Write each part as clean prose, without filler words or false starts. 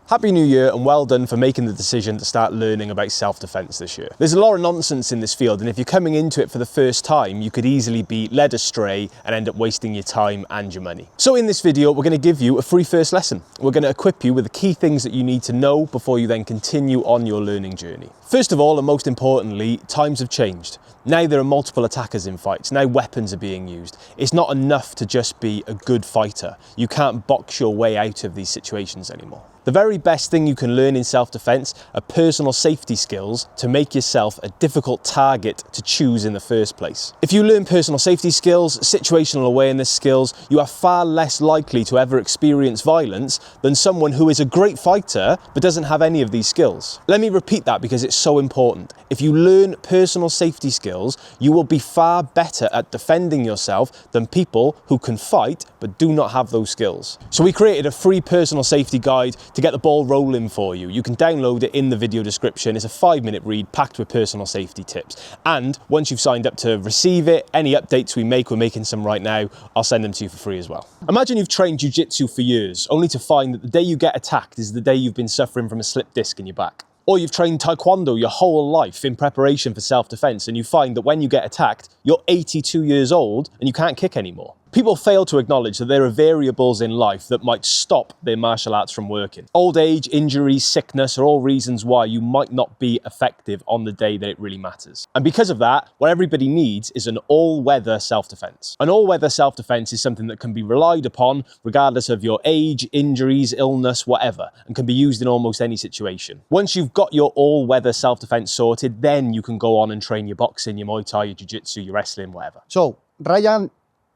Happy New Year and well done for making the decision to start learning about self-defense this year. There's a lot of nonsense in this field, and if you're coming into it for the first time, you could easily be led astray and end up wasting your time and your money. So in this video, we're going to give you a free first lesson. We're going to equip you with the key things that you need to know before you then continue on your learning journey. First of all, and most importantly, times have changed. Now there are multiple attackers in fights. Now weapons are being used. It's not enough to just be a good fighter. You can't box your way out of these situations anymore. The very best thing you can learn in self-defense are personal safety skills to make yourself a difficult target to choose in the first place. If you learn personal safety skills, situational awareness skills, you are far less likely to ever experience violence than someone who is a great fighter but doesn't have any of these skills. Let me repeat that because it's so important. If you learn personal safety skills, you will be far better at defending yourself than people who can fight but do not have those skills. So we created a free personal safety guide to get the ball rolling for you. You can download it in the video description. It's a 5-minute read packed with personal safety tips. And once you've signed up to receive it, any updates we make, we're making some right now, I'll send them to you for free as well. Imagine you've trained jiu-jitsu for years, only to find that the day you get attacked is the day you've been suffering from a slip disc in your back. Or you've trained taekwondo your whole life in preparation for self-defense, and you find that when you get attacked, you're 82 years old and you can't kick anymore. People fail to acknowledge that there are variables in life that might stop their martial arts from working. Old age, injuries, sickness are all reasons why you might not be effective on the day that it really matters. And because of that, what everybody needs is an all-weather self-defense. An all-weather self-defense is something that can be relied upon regardless of your age, injuries, illness, whatever, and can be used in almost any situation. Once you've got your all-weather self-defense sorted, then you can go on and train your boxing, your Muay Thai, your Jiu-Jitsu, your wrestling, whatever. So, Ryan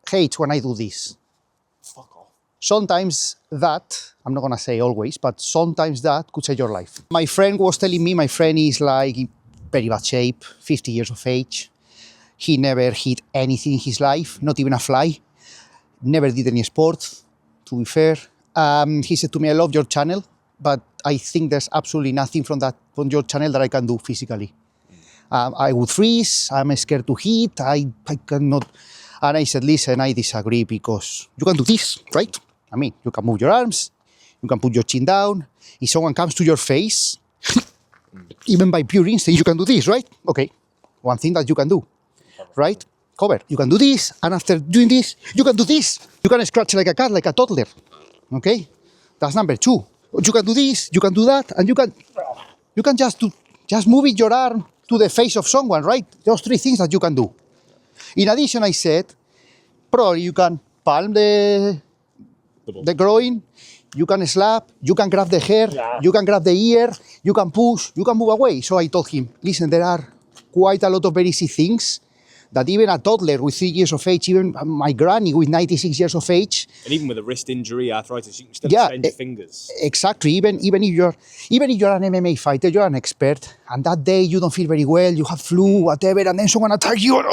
hates when I do this. Fuck off. Sometimes that, I'm not gonna say always, but sometimes that could save your life. My friend was telling me, my friend is like in very bad shape, 50 years of age. He never hit anything in his life, not even a fly. Never did any sport, to be fair. He said to me, I love your channel, but I think there's absolutely nothing from your channel that I can do physically. I would freeze, I'm scared to hit, I cannot. And I said, listen, I disagree because you can do this, right? I mean, you can move your arms, you can put your chin down. If someone comes to your face, even by pure instinct, you can do this, right? Okay, one thing that you can do, right? Cover. You can do this, and after doing this, you can do this. You can scratch like a cat, like a toddler, okay? That's number 2. You can do this, you can do that, and you can just move your arm to the face of someone, right? Those 3 things that you can do. In addition, I said, probably you can palm the groin, you can slap, you can grab the hair, you can grab the ear, you can push, you can move away. So I told him, listen, there are quite a lot of very easy things that even a toddler with 3 years of age, even my granny with 96 years of age. And even with a wrist injury, arthritis, you can still extend your fingers. Exactly. Even if you're an MMA fighter, you're an expert, and that day you don't feel very well, you have flu, whatever, and then someone attacks you,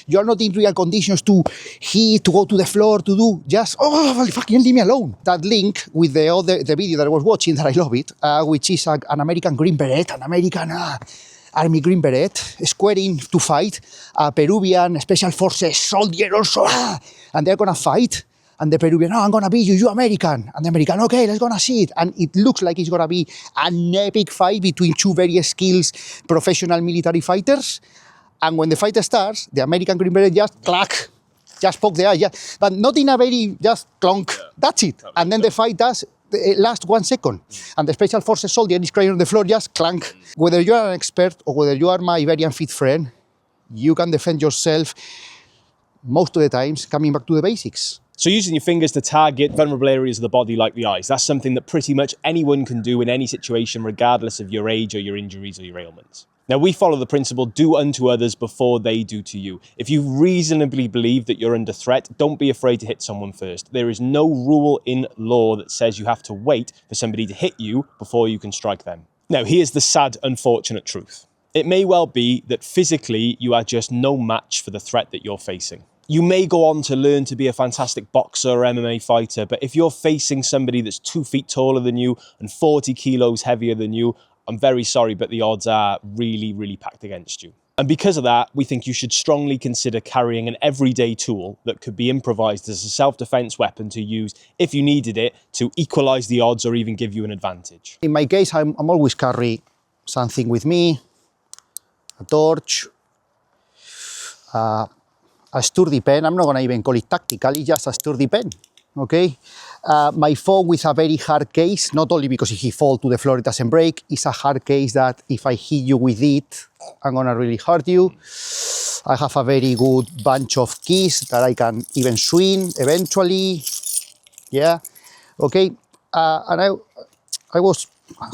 you're not in real conditions to hit, to go to the floor, to do just, fucking leave me alone. That link with the video that I was watching, that I love it, which is an American Green Beret, an American Army Green Beret, squaring to fight a Peruvian Special Forces soldier also, and they're gonna fight. And the Peruvian, I'm gonna beat you, you American. And the American, okay, let's gonna see it. And it looks like it's gonna be an epic fight between 2 very skilled professional military fighters. And when the fight starts, the American Green Beret just clack, just poke the eye, but not in a very, just clunk, that's it. And then the fight does last 1 second. And the Special Forces soldier is crying on the floor, just clank. Whether you are an expert or whether you are my very unfit friend, you can defend yourself most of the times coming back to the basics. So using your fingers to target vulnerable areas of the body like the eyes, that's something that pretty much anyone can do in any situation, regardless of your age or your injuries or your ailments. Now, we follow the principle, do unto others before they do to you. If you reasonably believe that you're under threat, don't be afraid to hit someone first. There is no rule in law that says you have to wait for somebody to hit you before you can strike them. Now, here's the sad, unfortunate truth. It may well be that physically you are just no match for the threat that you're facing. You may go on to learn to be a fantastic boxer or MMA fighter, but if you're facing somebody that's 2 feet taller than you and 40 kilos heavier than you, I'm very sorry, but the odds are really, really packed against you. And because of that, we think you should strongly consider carrying an everyday tool that could be improvised as a self-defense weapon to use if you needed it to equalize the odds or even give you an advantage. In my case, I'm always carry something with me, a torch, a sturdy pen. I'm not going to even call it tactical, it's just a sturdy pen, okay? My phone with a very hard case, not only because if he falls to the floor it doesn't break, it's a hard case that if I hit you with it, I'm going to really hurt you. I have a very good bunch of keys that I can even swing eventually, yeah, okay? And I was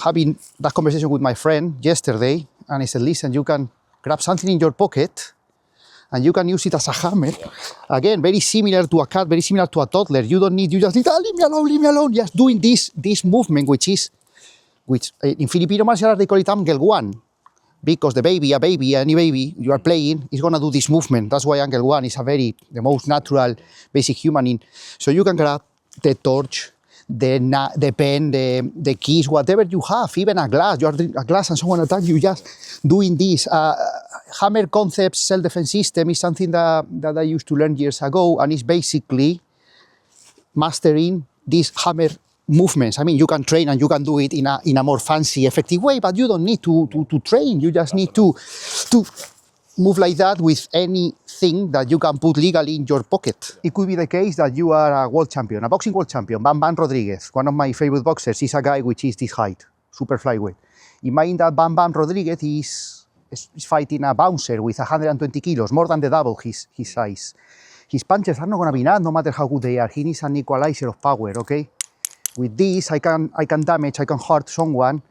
having that conversation with my friend yesterday, and he said, listen, you can grab something in your pocket and you can use it as a hammer. Again, very similar to a cat, very similar to a toddler. You just need, leave me alone. Just doing this movement, which in Filipino martial arts, they call it Angle 1. Because any baby you are playing is gonna do this movement. That's why Angle 1 is the most natural, basic human. So you can grab the torch, the pen, the keys, whatever you have, even a glass. You are drinking a glass and someone attacks you, just doing this. Hammer concepts, self-defense system is something that I used to learn years ago, and it's basically mastering these hammer movements. I mean, you can train and you can do it in a more fancy, effective way, but you don't need to train. You just need to move like that with anything that you can put legally in your pocket. It could be the case that you are a world champion, a boxing world champion, Bam Bam Rodriguez. One of my favorite boxers is a guy which is this height, super flyweight. Imagine that Bam Bam Rodriguez is fighting a bouncer with 120 kilos, more than the double his size. His punches are not going to be enough, no matter how good they are. He needs an equalizer of power, okay? With this, I can damage, I can hurt someone,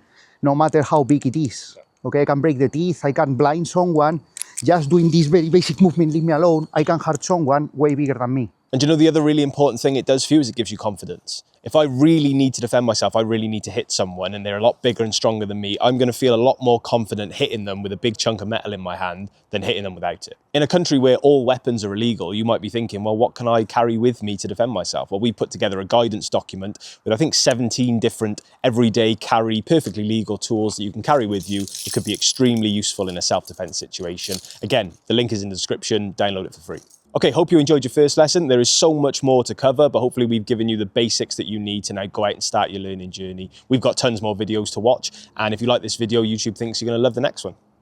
no matter how big it is. Okay, I can break the teeth, I can blind someone. Just doing this very basic movement, leave me alone, I can hurt someone way bigger than me. And you know, the other really important thing it does for you is it gives you confidence. If I really need to defend myself, I really need to hit someone and they're a lot bigger and stronger than me, I'm going to feel a lot more confident hitting them with a big chunk of metal in my hand than hitting them without it. In a country where all weapons are illegal, you might be thinking, well, what can I carry with me to defend myself? Well, we put together a guidance document with, I think, 17 different everyday carry, perfectly legal tools that you can carry with you. It could be extremely useful in a self-defense situation. Again, the link is in the description, download it for free. Okay, hope you enjoyed your first lesson. There is so much more to cover, but hopefully we've given you the basics that you need to now go out and start your learning journey. We've got tons more videos to watch, and if you like this video, YouTube thinks you're going to love the next one.